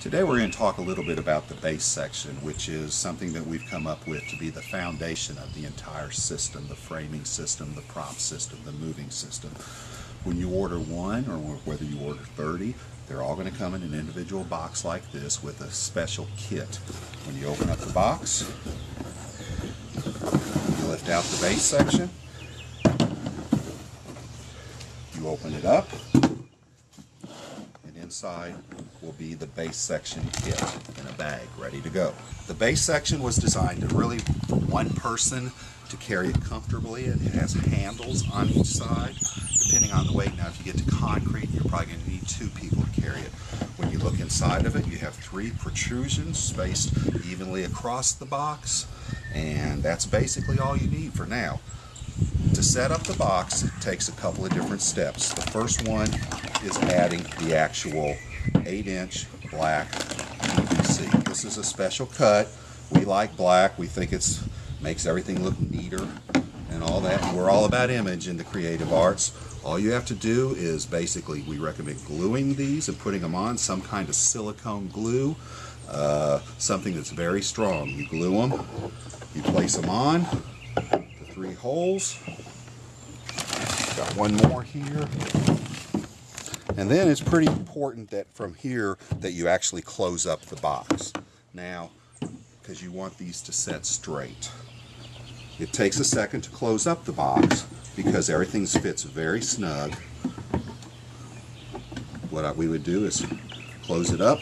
Today we're going to talk a little bit about the base section, which is something that we've come up with to be the foundation of the entire system, the framing system, the prop system, the moving system. When you order one, or whether you order 30, they're all going to come in an individual box like this with a special kit. When you open up the box, you lift out the base section, you open it up, and inside will be the base section kit in a bag ready to go. The base section was designed to really for one person to carry it comfortably. It has handles on each side depending on the weight. Now if you get to concrete, you're probably going to need 2 people to carry it. When you look inside of it, you have 3 protrusions spaced evenly across the box, and that's basically all you need for now. To set up the box takes a couple of different steps. The first one is adding the actual 8-inch black PVC. This is a special cut. We like black. We think it makes everything look neater and all that. We're all about image in the creative arts. All you have to do is basically, we recommend gluing these and putting them on some kind of silicone glue, something that's very strong. You glue them, you place them on the 3 holes. Got one more here. And then it's pretty important that from here that you actually close up the box. Now, because you want these to set straight. It takes a second to close up the box because everything fits very snug. What we would do is close it up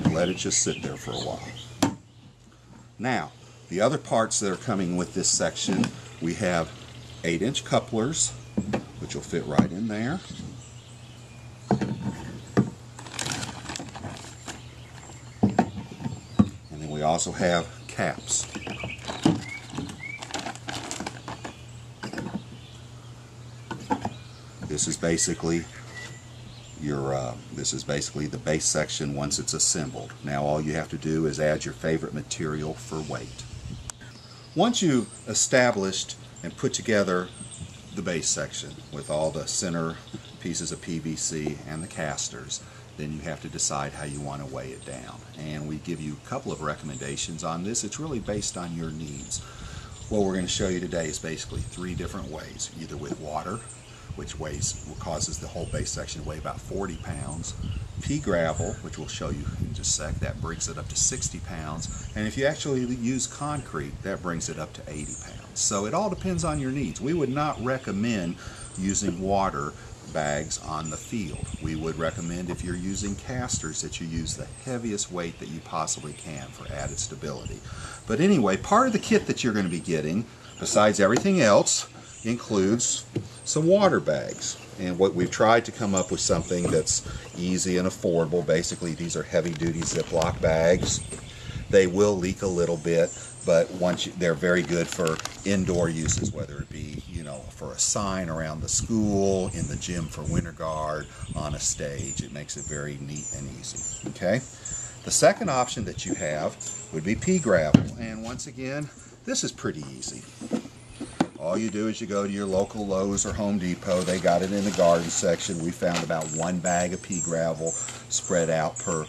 and let it just sit there for a while. Now, the other parts that are coming with this section, we have 8-inch couplers, which will fit right in there. And then we also have caps. This is basically the base section once it's assembled. Now all you have to do is add your favorite material for weight. Once you've established and put together the base section with all the center pieces of PVC and the casters, then you have to decide how you want to weigh it down. And we give you a couple of recommendations on this. It's really based on your needs. What we're going to show you today is basically 3 different ways, either with water, which causes the whole base section to weigh about 40 pounds, pea gravel, which we'll show you in just a sec, that brings it up to 60 pounds, and if you actually use concrete, that brings it up to 80 pounds. So it all depends on your needs. We would not recommend using water bags on the field. We would recommend, if you're using casters, that you use the heaviest weight that you possibly can for added stability. But anyway, part of the kit that you're going to be getting, besides everything else, includes some water bags. And what we've tried to come up with something that's easy and affordable. Basically, these are heavy-duty Ziploc bags. They will leak a little bit, but they're very good for indoor uses, whether it be, for a sign around the school, in the gym for winter guard, on a stage. It makes it very neat and easy. Okay? The second option that you have would be pea gravel. And once again, this is pretty easy. All you do is you go to your local Lowe's or Home Depot. They got it in the garden section. We found about 1 bag of pea gravel spread out per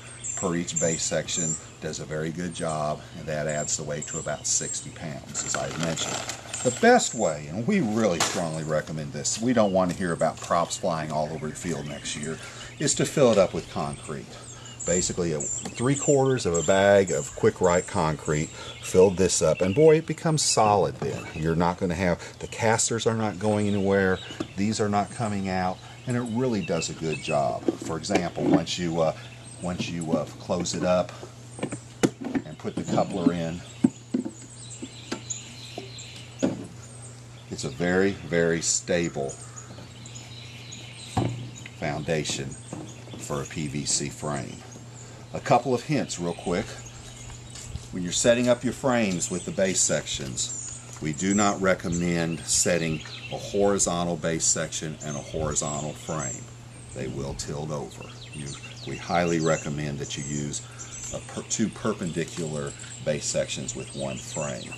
each base section. Does a very good job, and that adds the weight to about 60 pounds, as I mentioned. The best way, and we really strongly recommend this, we don't want to hear about props flying all over the field next year, is to fill it up with concrete. Basically 3/4 of a bag of Quick-Rite concrete, filled this up, and boy, it becomes solid then. You're not going to have, the casters are not going anywhere, these are not coming out, and it really does a good job. For example, once you close it up and put the coupler in, it's a very, very stable foundation for a PVC frame. A couple of hints real quick. When you're setting up your frames with the base sections, we do not recommend setting a horizontal base section and a horizontal frame. They will tilt over. We highly recommend that you use 2 perpendicular base sections with 1 frame.